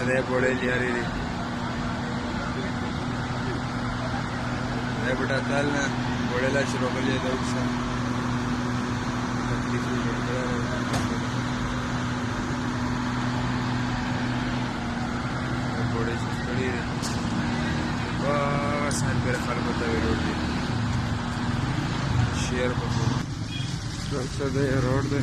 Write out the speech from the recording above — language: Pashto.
ده بوڑے جاری دی ده بڑا تال نا بوڑے لا شروع کر لیا دوڑ سا تکلیف بھی بڑھ گیا بوڑے شکڑی دی بس ہن پر خلق ہوتا ہے روڈ دی شیر بکو سب سے دے روڈ دے